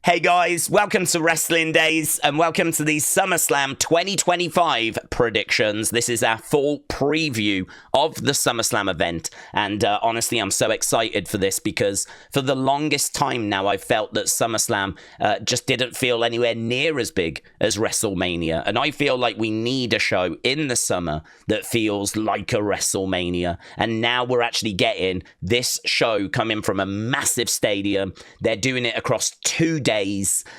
Hey guys, welcome to Wrestling Days and welcome to the SummerSlam 2025 predictions. This is our full preview of the SummerSlam event, and honestly I'm so excited for this because for the longest time now I felt that SummerSlam just didn't feel anywhere near as big as WrestleMania, and I feel like we need a show in the summer that feels like a WrestleMania, and now we're actually getting this show coming from a massive stadium. They're doing it across 2 days,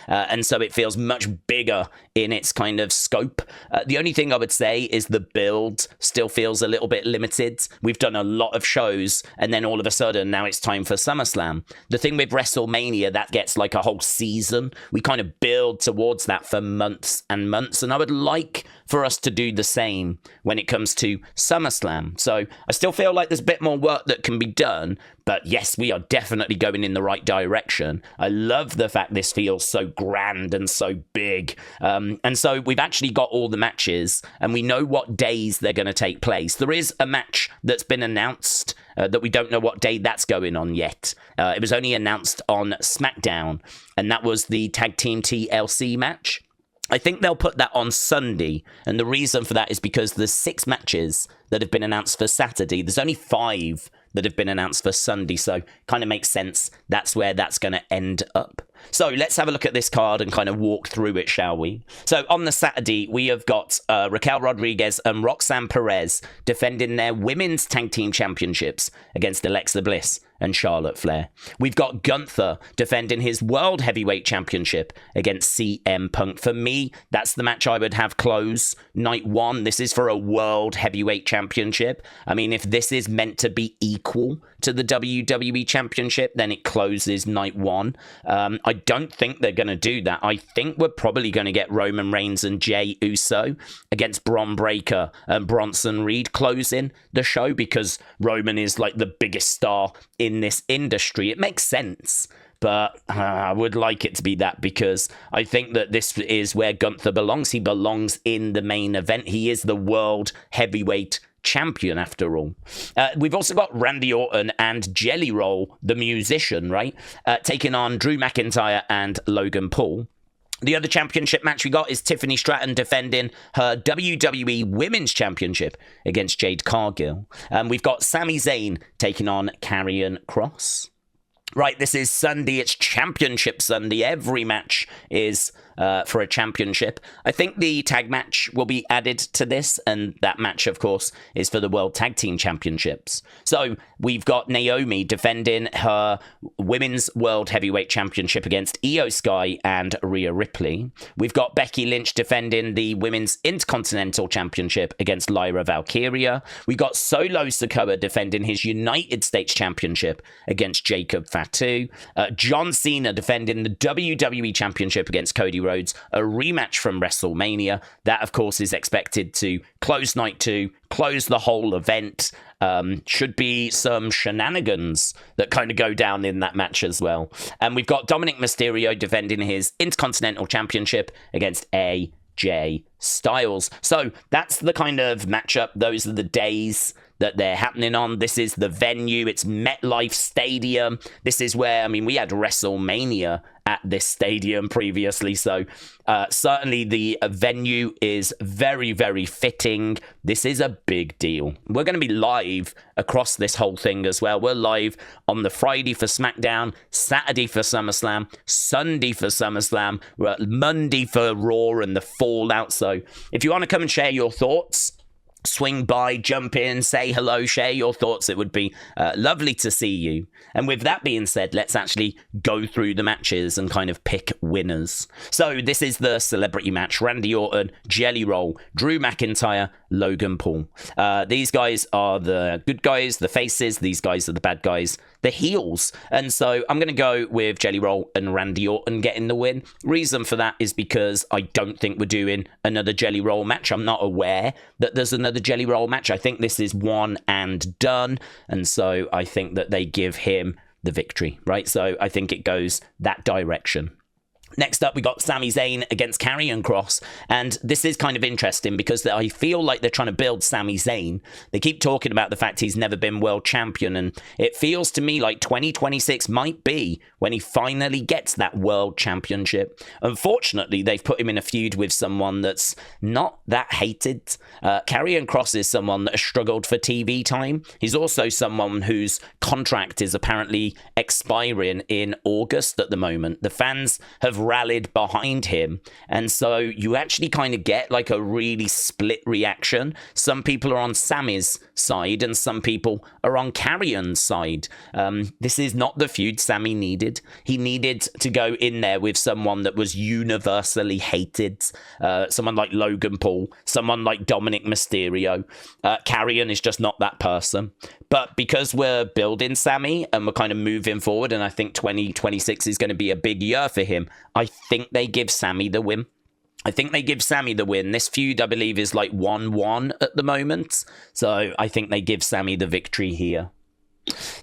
and so it feels much bigger in its kind of scope. The only thing I would say is the build still feels a little bit limited. We've done a lot of shows, and then all of a sudden now it's time for SummerSlam. The thing with WrestleMania, that gets like a whole season. We kind of build towards that for months and months, and I would like for us to do the same when it comes to SummerSlam. So I still feel like there's a bit more work that can be done, but yes, we are definitely going in the right direction. I love the fact this feels so grand and so big. And so we've actually got all the matches and we know what days they're going to take place. There is a match that's been announced that we don't know what day that's going on yet. It was only announced on SmackDown, and that was the Tag Team TLC match. I think they'll put that on Sunday, and the reason for that is because there's 6 matches that have been announced for Saturday. There's only 5 that have been announced for Sunday, so kind of makes sense. That's where that's going to end up. So let's have a look at this card and kind of walk through it, shall we? So on the Saturday, we have got Raquel Rodriguez and Roxanne Perez defending their women's tag team championships against Alexa Bliss and Charlotte Flair. We've got Gunther defending his World Heavyweight Championship against CM Punk. For me, that's the match I would have close night 1. This is for a World Heavyweight Championship. I mean, if this is meant to be equal to the WWE Championship, then it closes night 1. I don't think they're going to do that. I think we're probably going to get Roman Reigns and Jey Uso against Bron Breakker and Bronson Reed closing the show because Roman is like the biggest star in this industry. It makes sense, but I would like it to be that because I think that this is where Gunther belongs. He belongs in the main event. He is the World Heavyweight Champion after all. We've also got Randy Orton and Jelly Roll, the musician, right? Taking on Drew McIntyre and Logan Paul. The other championship match we got is Tiffany Stratton defending her WWE Women's Championship against Jade Cargill. We've got Sami Zayn taking on Karrion Kross. Right, this is Sunday. It's Championship Sunday. Every match is for a championship. I think the tag match will be added to this, and that match, of course, is for the World Tag Team Championships. So we've got Naomi defending her Women's World Heavyweight Championship against Io Sky and Rhea Ripley. We've got Becky Lynch defending the Women's Intercontinental Championship against Lyra Valkyria. We got Solo Sikoa defending his United States Championship against Jacob Fatu. John Cena defending the WWE Championship against Cody Rhodes, a rematch from WrestleMania. That, of course, is expected to close night 2, close the whole event. Should be some shenanigans that kind of go down in that match as well. And we've got Dominik Mysterio defending his Intercontinental Championship against AJ Styles. So that's the kind of matchup. Those are the days that they're happening on. This is the venue. It's MetLife Stadium. This is where, I mean, we had WrestleMania at this stadium previously, so certainly the venue is very, very fitting. This is a big deal. We're going to be live across this whole thing as well. We're live on the Friday for SmackDown, Saturday for SummerSlam, Sunday for SummerSlam, Monday for Raw and the Fallout. So if you want to come and share your thoughts, swing by, jump in, say hello, share your thoughts. It would be lovely to see you. And with that being said, let's actually go through the matches and kind of pick winners. So this is the celebrity match. Randy Orton, Jelly Roll, Drew McIntyre, Logan Paul. These guys are the good guys, the faces. These guys are the bad guys, the heels. And so I'm going to go with Jelly Roll and Randy Orton getting the win. Reason for that is because I don't think we're doing another Jelly Roll match. I'm not aware that there's another Jelly Roll match. I think this is one and done. And so I think that they give him the victory, right? So I think it goes that direction. Next up, we got Sami Zayn against Karrion Kross, and this is kind of interesting because I feel like they're trying to build Sami Zayn. They keep talking about the fact he's never been world champion, and it feels to me like 2026 might be when he finally gets that world championship. Unfortunately, they've put him in a feud with someone that's not that hated. Karrion Kross is someone that has struggled for TV time. He's also someone whose contract is apparently expiring in August at the moment. The fans have rallied behind him, and so you actually kind of get like a really split reaction. Some people are on Sami's side and some people are on Karrion's side. This is not the feud Sami needed. He needed to go in there with someone that was universally hated, someone like Logan Paul, someone like Dominik Mysterio. Karrion is just not that person. But because we're building Sami and we're kind of moving forward, and I think 2026 is going to be a big year for him, I think they give Sami the win. This feud, I believe, is like 1-1 at the moment. So I think they give Sami the victory here.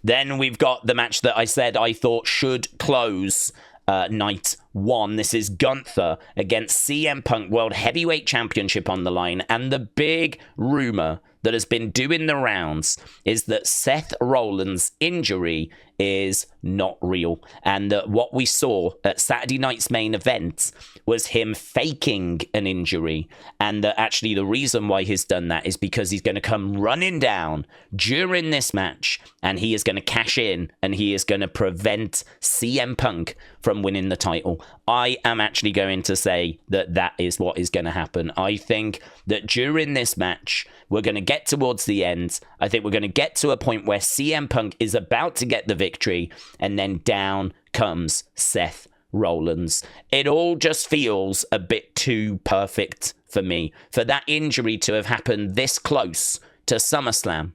Then we've got the match that I said I thought should close night 1. This is Gunther against CM Punk, World Heavyweight Championship on the line. And the big rumor that has been doing the rounds is that Seth Rollins' injury is not real, and that what we saw at Saturday night's main event was him faking an injury, and that actually the reason why he's done that is because he's going to come running down during this match, and he is going to cash in, and he is going to prevent CM Punk from winning the title. I am actually going to say that that is what is going to happen. I think that during this match, we're going to get towards the end. I think we're going to get to a point where CM Punk is about to get the victory, and then down comes Seth Rollins. It all just feels a bit too perfect for me, for that injury to have happened this close to SummerSlam.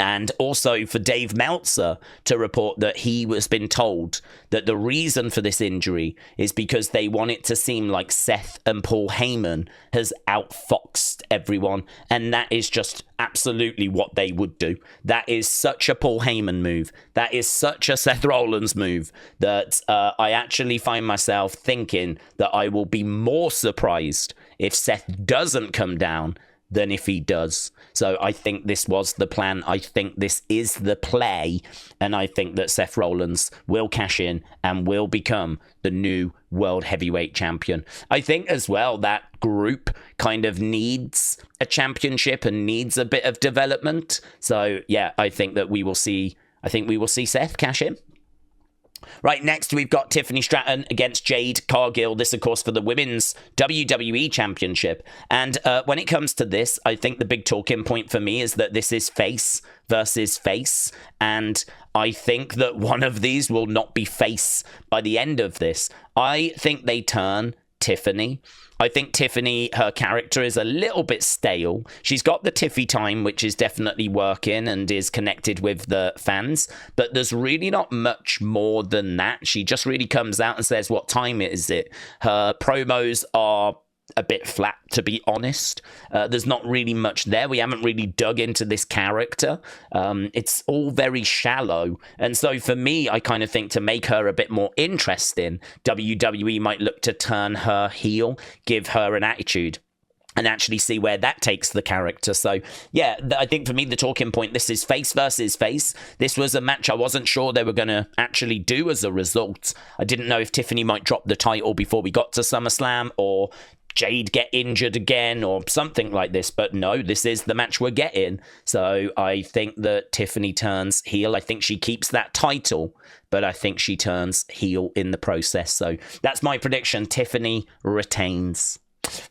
And also for Dave Meltzer to report that he was been told that the reason for this injury is because they want it to seem like Seth and Paul Heyman has outfoxed everyone. And that is just absolutely what they would do. That is such a Paul Heyman move. That is such a Seth Rollins move that I actually find myself thinking that I will be more surprised if Seth doesn't come down than if he does. So I think this was the plan. I think this is the play. And I think that Seth Rollins will cash in and will become the new World Heavyweight Champion. I think as well that group kind of needs a championship and needs a bit of development. So yeah, I think we will see Seth cash in. Right, next we've got Tiffany Stratton against Jade Cargill. This, of course, for the Women's WWE Championship. And when it comes to this, I think the big talking point for me is that this is face versus face. And I think that one of these will not be face by the end of this. I think they turn Tiffany. I think Tiffany, her character is a little bit stale. She's got the Tiffy time, which is definitely working and is connected with the fans, but there's really not much more than that. She just really comes out and says, what time is it? Her promos are a bit flat, to be honest. There's not really much there. We haven't really dug into this character. It's all very shallow. And so for me, I kind of think to make her a bit more interesting, WWE might look to turn her heel, give her an attitude, and actually see where that takes the character. So, yeah, I think for me, the talking point, this is face versus face. This was a match I wasn't sure they were going to actually do as a result. I didn't know if Tiffany might drop the title before we got to SummerSlam, or Jade get injured again, or something like this. But no, this is the match we're getting. So I think that Tiffany turns heel. I think she keeps that title, but I think she turns heel in the process. So that's my prediction. Tiffany retains.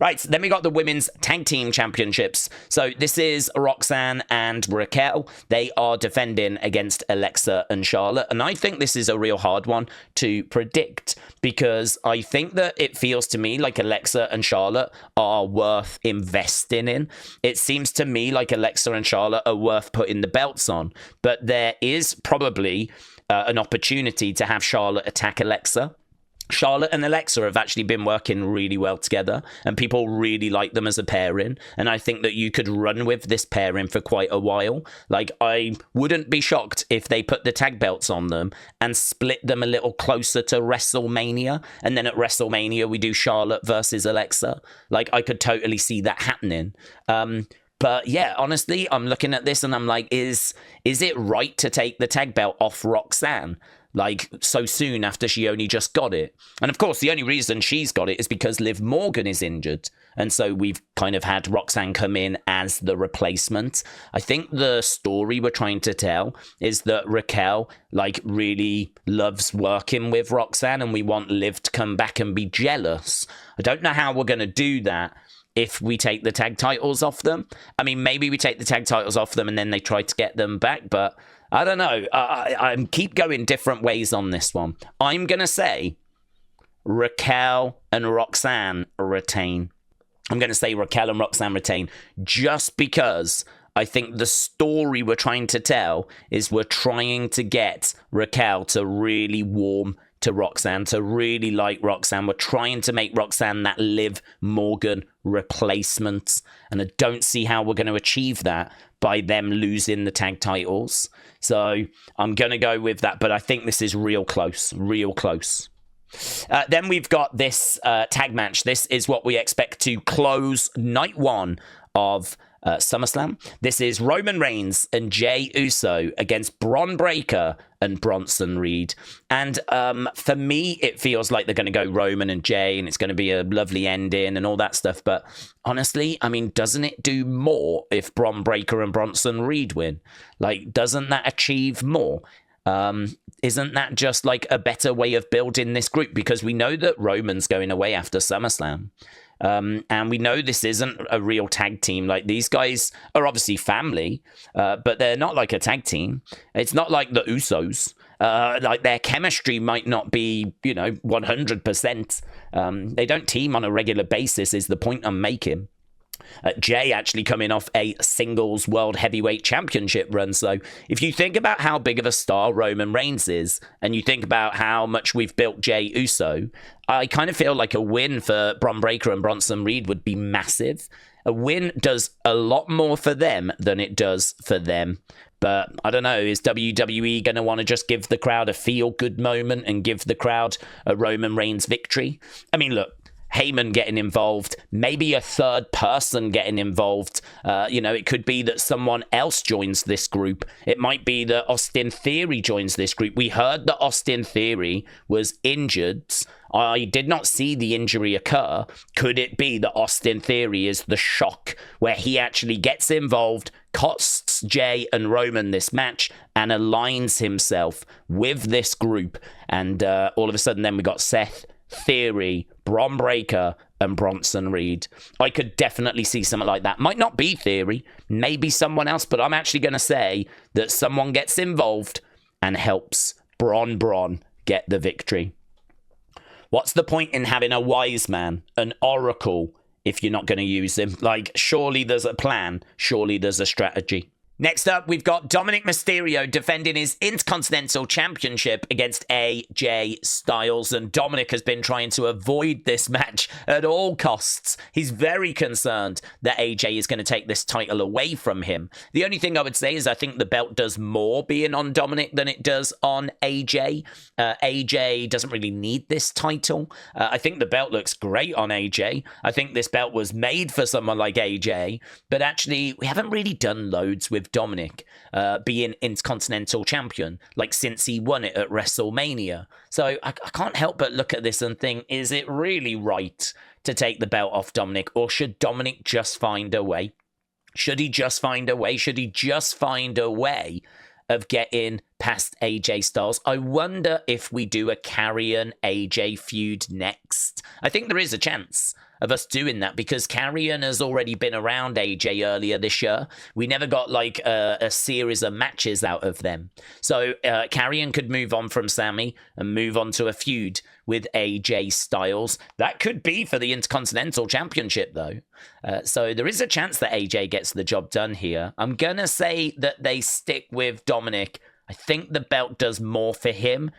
Right, so then we got the Women's Tag Team Championships. So this is Roxanne and Raquel. They are defending against Alexa and Charlotte. And I think this is a real hard one to predict, because I think that it feels to me like Alexa and Charlotte are worth investing in. It seems to me like Alexa and Charlotte are worth putting the belts on. But there is probably an opportunity to have Charlotte attack Alexa. Charlotte and Alexa have actually been working really well together, and people really like them as a pairing. And I think that you could run with this pairing for quite a while. Like, I wouldn't be shocked if they put the tag belts on them and split them a little closer to WrestleMania. And then at WrestleMania, we do Charlotte versus Alexa. Like, I could totally see that happening. But yeah, honestly, I'm looking at this and I'm like, is it right to take the tag belt off Roxanne? Like, so soon after she only just got it. And of course, the only reason she's got it is because Liv Morgan is injured. And so we've kind of had Roxanne come in as the replacement. I think the story we're trying to tell is that Raquel, like, really loves working with Roxanne, and we want Liv to come back and be jealous. I don't know how we're going to do that if we take the tag titles off them. I mean, maybe we take the tag titles off them and then they try to get them back, but I don't know. I keep going different ways on this one. I'm going to say Raquel and Roxanne retain. I'm going to say Raquel and Roxanne retain just because I think the story we're trying to tell is we're trying to get Raquel to really warm to Roxanne, to really like Roxanne. We're trying to make Roxanne that Liv Morgan replacement, and I don't see how we're going to achieve that by them losing the tag titles. So I'm going to go with that, but I think this is real close, real close. Then we've got this tag match. This is what we expect to close night one of SummerSlam. This is Roman Reigns and Jey Uso against Bron Breakker and Bronson Reed. And for me, it feels like they're going to go Roman and Jey, and it's going to be a lovely ending and all that stuff. But honestly, I mean, doesn't it do more if Bron Breakker and Bronson Reed win? Like, doesn't that achieve more? Isn't that just like a better way of building this group? Because we know that Roman's going away after SummerSlam. And we know this isn't a real tag team. Like, these guys are obviously family, but they're not like a tag team. It's not like the Usos. Like, their chemistry might not be, 100%. They don't team on a regular basis is the point I'm making. Jey actually coming off a singles world heavyweight championship run. So if you think about how big of a star Roman Reigns is, and you think about how much we've built Jey Uso, I kind of feel like a win for Bron Breakker and Bronson Reed would be massive. A win does a lot more for them than it does for them. But I don't know, is WWE going to want to just give the crowd a feel-good moment and give the crowd a Roman Reigns victory? I mean, look, Heyman getting involved, maybe a third person getting involved. It could be that someone else joins this group. It might be that Austin Theory joins this group. We heard that Austin Theory was injured. I did not see the injury occur. Could it be that Austin Theory is the shock where he actually gets involved, costs Jey and Roman this match, and aligns himself with this group? And all of a sudden then we got Seth, Theory, Bron Breakker, and Bronson Reed. I could definitely see something like that. Might not be Theory, maybe someone else, but I'm actually going to say that someone gets involved and helps Bron get the victory. What's the point in having a wise man, an oracle, if you're not going to use him? Like, surely there's a plan. Surely there's a strategy. Next up, we've got Dominik Mysterio defending his Intercontinental Championship against AJ Styles, and Dominik has been trying to avoid this match at all costs. He's very concerned that AJ is going to take this title away from him. The only thing I would say is I think the belt does more being on Dominik than it does on AJ. AJ doesn't really need this title. I think the belt looks great on AJ. I think this belt was made for someone like AJ, but actually we haven't really done loads with Dominik being Intercontinental Champion, like since he won it at WrestleMania. So I can't help but look at this and think, is it really right to take the belt off Dominik, or should Dominik just find a way? Should he just find a way? Should he just find a way of getting past AJ Styles? I wonder if we do a Karrion AJ feud next. I think there is a chance of us doing that because Karrion has already been around AJ earlier this year. We never got like a series of matches out of them. So Karrion could move on from Sami and move on to a feud with AJ Styles. That could be for the Intercontinental Championship though. So there is a chance that AJ gets the job done here. I'm going to say that they stick with Dominik. I think the belt does more for him.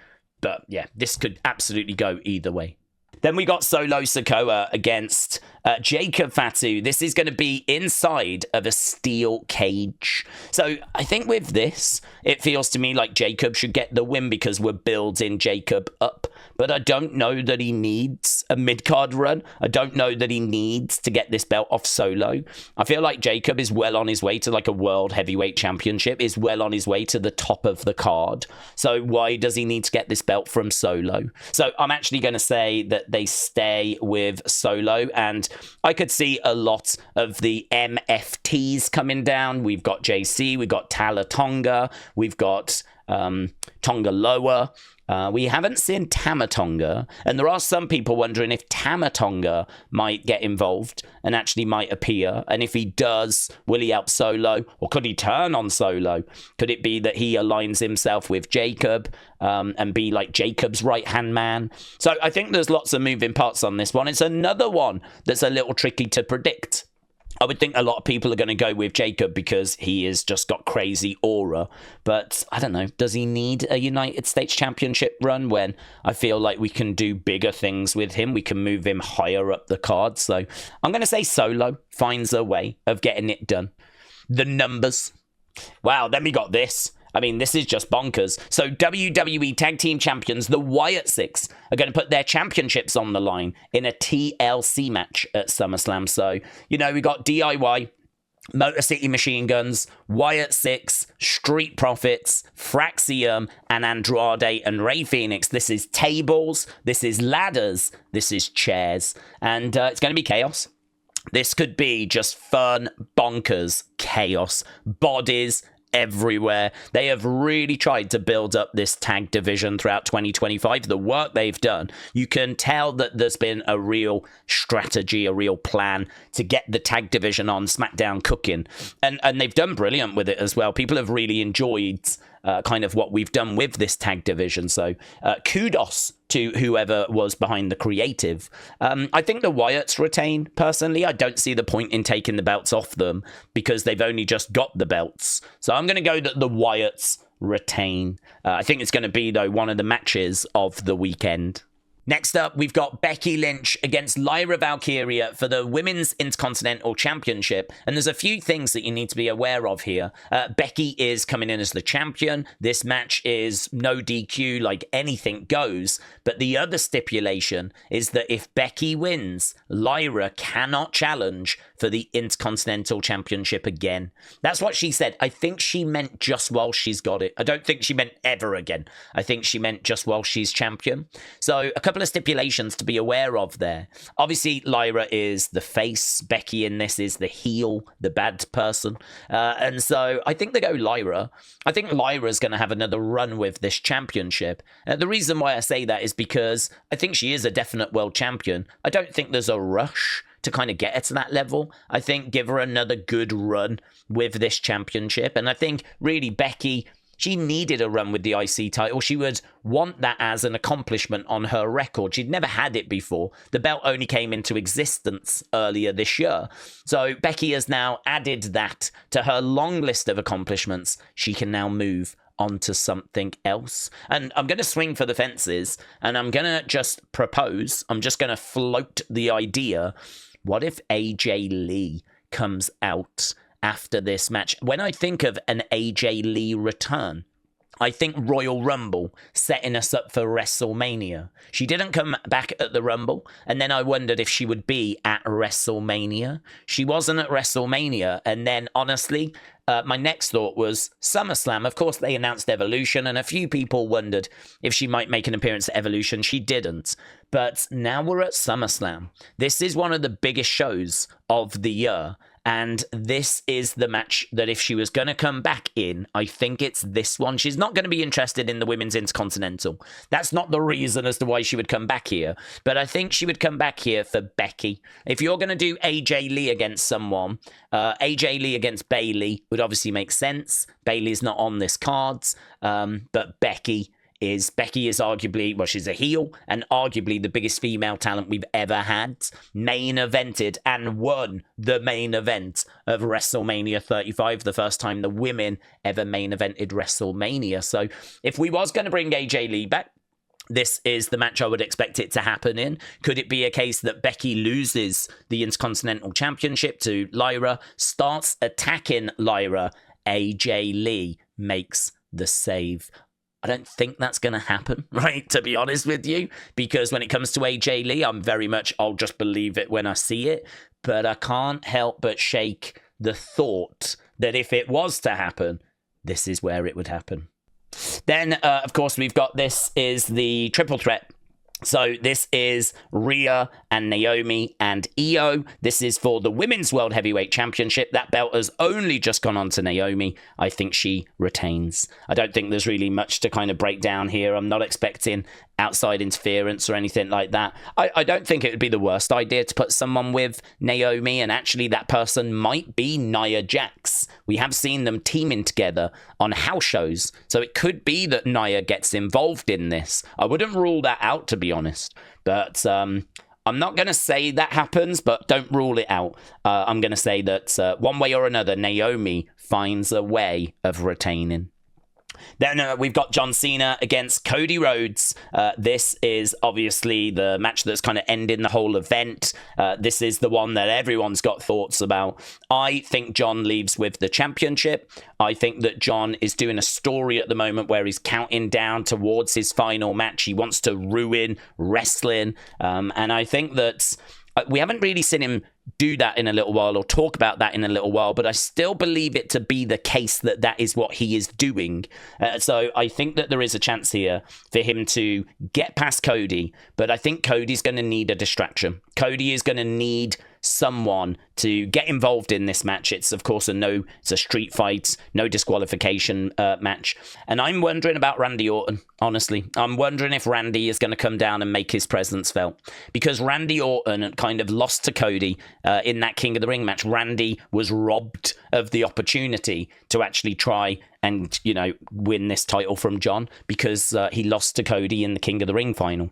But yeah, this could absolutely go either way. Then we got Solo Sikoa against Jacob Fatu. This is going to be inside of a steel cage. So I think with this, it feels to me like Jacob should get the win because we're building Jacob up. But I don't know that he needs a mid-card run. I don't know that he needs to get this belt off Solo. I feel like Jacob is well on his way to like a World Heavyweight Championship, is well on his way to the top of the card. So why does he need to get this belt from Solo? So I'm actually going to say that they stay with Solo, and I could see a lot of the MFTs coming down. We've got JC, we've got Tala Tonga, we've got Tonga Loa. We haven't seen Tamatonga, and there are some people wondering if Tamatonga might get involved and actually might appear, and if he does, will he help Solo, or could he turn on Solo? Could it be that he aligns himself with Jacob and be like Jacob's right-hand man? So I think there's lots of moving parts on this one. It's another one that's a little tricky to predict. I would think a lot of people are going to go with Jacob because he has just got crazy aura. But I don't know, does he need a United States Championship run when I feel like we can do bigger things with him? We can move him higher up the card. So I'm going to say Solo finds a way of getting it done. The numbers. Wow, then we got this. I mean, this is just bonkers. So WWE Tag Team Champions, the Wyatt Six, are going to put their championships on the line in a TLC match at SummerSlam. So, you know, we got DIY, Motor City Machine Guns, Wyatt Six, Street Profits, Fraxiom, and Andrade and Rey Fenix. This is tables, this is ladders, this is chairs, and it's going to be chaos. This could be just fun, bonkers chaos. Bodies everywhere. They have really tried to build up this tag division throughout 2025. The work they've done, you can tell that there's been a real strategy, a real plan to get the tag division on SmackDown cooking. And they've done brilliant with it as well. People have really enjoyed kind of what we've done with this tag division. So kudos to whoever was behind the creative. I think the Wyatts retain, personally. I don't see the point in taking the belts off them because they've only just got the belts. So I'm going to go that the Wyatts retain. I think it's going to be, though, one of the matches of the weekend. Next up, we've got Becky Lynch against Lyra Valkyria for the Women's Intercontinental Championship. And there's a few things that you need to be aware of here. Becky is coming in as the champion. This match is no DQ, like anything goes. But the other stipulation is that if Becky wins, Lyra cannot challenge for the Intercontinental Championship again. That's what she said. I think she meant just while she's got it. I don't think she meant ever again. I think she meant just while she's champion. So a couple of stipulations to be aware of there. Obviously, Lyra is the face. Becky in this is the heel, the bad person. And so I think they go Lyra. I think Lyra's going to have another run with this championship. The reason why I say that is because I think she is a definite world champion. I don't think there's a rush to kind of get her to that level. I think give her another good run with this championship. And I think really Becky, she needed a run with the IC title. She would want that as an accomplishment on her record. She'd never had it before. The belt only came into existence earlier this year. So Becky has now added that to her long list of accomplishments. She can now move on to something else. And I'm going to swing for the fences, and I'm going to just propose, I'm just going to float the idea, what if AJ Lee comes out after this match? When I think of an AJ Lee return, I think Royal Rumble, setting us up for WrestleMania. She didn't come back at the Rumble, and then I wondered if she would be at WrestleMania. She wasn't at WrestleMania, and then honestly, my next thought was SummerSlam. Of course, they announced Evolution, and a few people wondered if she might make an appearance at Evolution. She didn't. But now we're at SummerSlam. This is one of the biggest shows of the year. And this is the match that if she was going to come back in, I think it's this one. She's not going to be interested in the Women's Intercontinental. That's not the reason as to why she would come back here. But I think she would come back here for Becky. If you're going to do AJ Lee against someone, AJ Lee against Bayley would obviously make sense. Bayley's not on this cards, but Becky is arguably, well, she's a heel and arguably the biggest female talent we've ever had. Main evented and won the main event of WrestleMania 35, the first time the women ever main evented WrestleMania. So if we was going to bring AJ Lee back, this is the match I would expect it to happen in. Could it be a case that Becky loses the Intercontinental Championship to Lyra, starts attacking Lyra, AJ Lee makes the save? I don't think that's going to happen, right, to be honest with you, because when it comes to AJ Lee, I'm very much, I'll just believe it when I see it, but I can't help but shake the thought that if it was to happen, this is where it would happen. Then, of course, we've got this is the triple threat. So this is Rhea and Naomi and Io. This is for the Women's World Heavyweight Championship. That belt has only just gone on to Naomi. I think she retains. I don't think there's really much to kind of break down here. I'm not expecting outside interference or anything like that. I don't think it would be the worst idea to put someone with Naomi, and actually that person might be Nia Jax. We have seen them teaming together on house shows, so it could be that Nia gets involved in this. I wouldn't rule that out, to be honest, but I'm not going to say that happens, but don't rule it out. I'm going to say that one way or another, Naomi finds a way of retaining. Then we've got John Cena against Cody Rhodes. This is obviously the match that's kind of ending the whole event. This is the one that everyone's got thoughts about. I think John leaves with the championship. I think that John is doing a story at the moment where he's counting down towards his final match. He wants to ruin wrestling. And I think that we haven't really seen him do that in a little while or talk about that in a little while, but I still believe it to be the case that that is what he is doing. So I think that there is a chance here for him to get past Cody, but I think Cody's going to need a distraction. Cody is going to need someone to get involved in this match. It's of course it's a street fight, no disqualification match. And I'm wondering about Randy Orton, honestly. I'm wondering if Randy is going to come down and make his presence felt, because Randy Orton kind of lost to Cody in that King of the Ring match. Randy was robbed of the opportunity to actually try and, win this title from John because he lost to Cody in the King of the Ring final.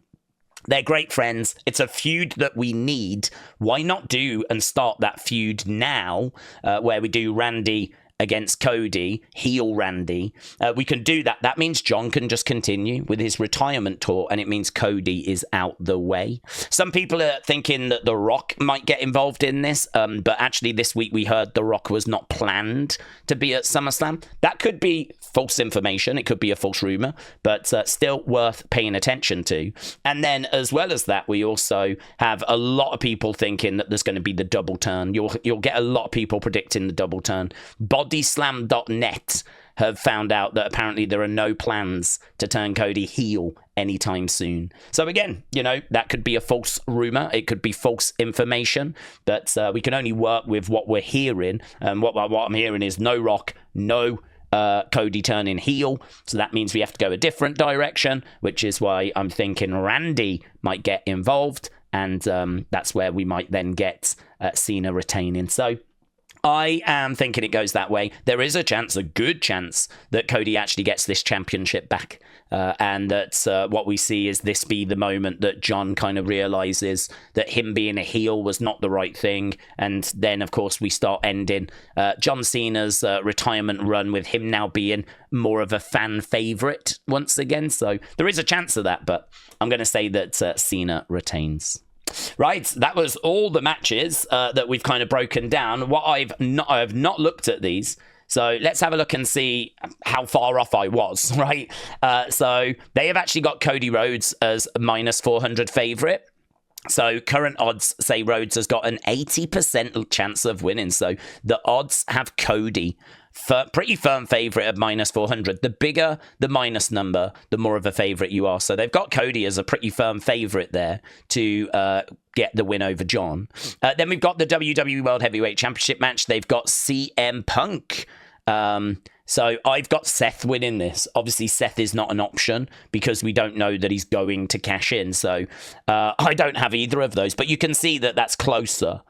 They're great friends. It's a feud that we need. Why not do and start that feud now, where we do Randy against Cody, heel Randy? We can do that. That means John can just continue with his retirement tour, and it means Cody is out the way. Some people are thinking that The Rock might get involved in this, but actually this week we heard The Rock was not planned to be at SummerSlam. That could be false information. It could be a false rumor, but still worth paying attention to. And then as well as that, we also have a lot of people thinking that there's going to be the double turn. You'll get a lot of people predicting the double turn. Bodyslam.net have found out that apparently there are no plans to turn Cody heel anytime soon. So again, that could be a false rumor. It could be false information, but we can only work with what we're hearing. And what I'm hearing is no Rock, no Cody turning heel. So that means we have to go a different direction, which is why I'm thinking Randy might get involved. And that's where we might then get Cena retaining. So I am thinking it goes that way. There is a good chance, that Cody actually gets this championship back. And that what we see is this be the moment that John kind of realizes that him being a heel was not the right thing. And then, of course, we start ending John Cena's retirement run with him now being more of a fan favorite once again. So there is a chance of that, but I'm going to say that Cena retains. Right, that was all the matches that we've kind of broken down. I have not looked at these, so let's have a look and see how far off I was, right? So they have actually got Cody Rhodes as a minus 400 favourite. So current odds say Rhodes has got an 80% chance of winning. So the odds have Cody pretty firm favourite at minus 400. The bigger the minus number, the more of a favourite you are. So they've got Cody as a pretty firm favourite there to get the win over John. Then we've got the WWE World Heavyweight Championship match. They've got CM Punk. So I've got Seth winning this. Obviously, Seth is not an option because we don't know that he's going to cash in. So I don't have either of those. But you can see that that's closer.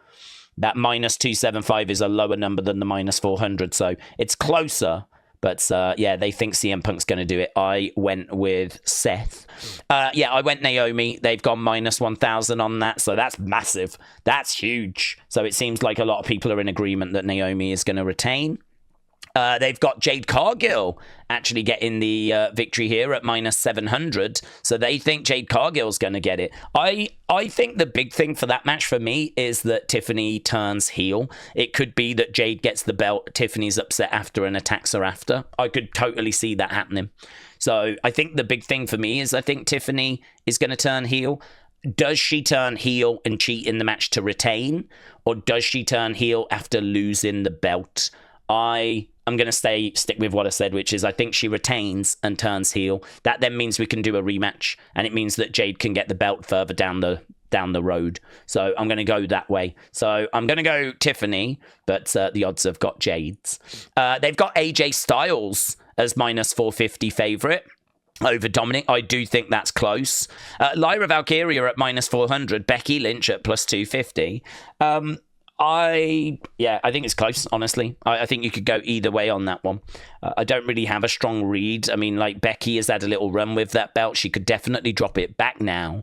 That minus 275 is a lower number than the minus 400. So it's closer. But they think CM Punk's going to do it. I went with Seth. I went Naomi. They've gone minus 1,000 on that. So that's massive. That's huge. So it seems like a lot of people are in agreement that Naomi is going to retain. They've got Jade Cargill actually getting the victory here at minus 700. So they think Jade Cargill's going to get it. I think the big thing for that match for me is that Tiffany turns heel. It could be that Jade gets the belt, Tiffany's upset after and attacks her after. I could totally see that happening. So I think the big thing for me is I think Tiffany is going to turn heel. Does she turn heel and cheat in the match to retain? Or does she turn heel after losing the belt? I'm going to stick with what I said, which is I think she retains and turns heel. That then means we can do a rematch, and it means that Jade can get the belt further down the road. So I'm going to go that way. So I'm going to go Tiffany, but the odds have got Jade's. They've got AJ Styles as minus 450 favourite over Dominik. I do think that's close. Lyra Valkyria at minus 400. Becky Lynch at plus 250. I think it's close, honestly. I think you could go either way on that one. I don't really have a strong read. I mean, like, Becky has had a little run with that belt. She could definitely drop it back now.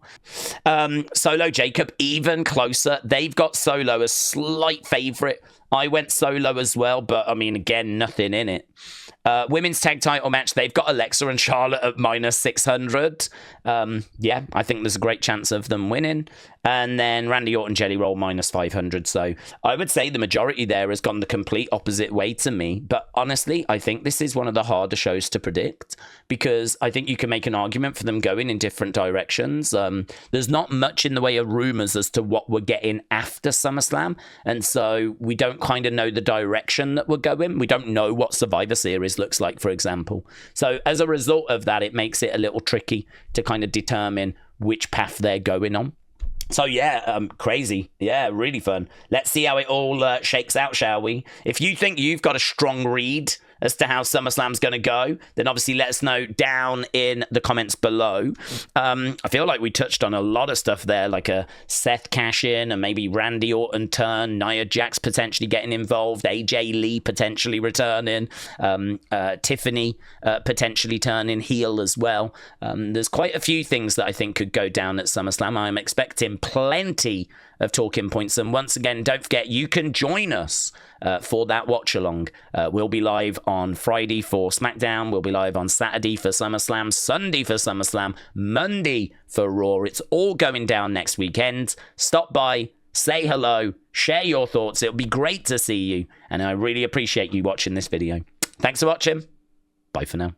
Solo Jacob, even closer. They've got Solo a slight favourite. I went Solo as well, but, I mean, again, nothing in it. Women's tag title match, they've got Alexa and Charlotte at minus 600. I think there's a great chance of them winning. And then Randy Orton, Jelly Roll, minus 500. So I would say the majority there has gone the complete opposite way to me. But honestly, I think this is one of the harder shows to predict because I think you can make an argument for them going in different directions. There's not much in the way of rumors as to what we're getting after SummerSlam. And so we don't kind of know the direction that we're going. We don't know what Survivor Series looks like, for example. So as a result of that, it makes it a little tricky to kind of determine which path they're going on. So crazy. Yeah, really fun. Let's see how it all shakes out, shall we? If you think you've got a strong read as to how SummerSlam's going to go, then obviously let us know down in the comments below. I feel like we touched on a lot of stuff there, like a Seth cash-in and maybe Randy Orton turn, Nia Jax potentially getting involved, AJ Lee potentially returning, Tiffany potentially turning heel as well. There's quite a few things that I think could go down at SummerSlam. I'm expecting plenty of talking points. And once again, don't forget, you can join us for that watch along. We'll be live on Friday for SmackDown. We'll be live on Saturday for SummerSlam, Sunday for SummerSlam, Monday for Raw. It's all going down next weekend. Stop by, say hello, share your thoughts. It'll be great to see you. And I really appreciate you watching this video. Thanks for watching. Bye for now.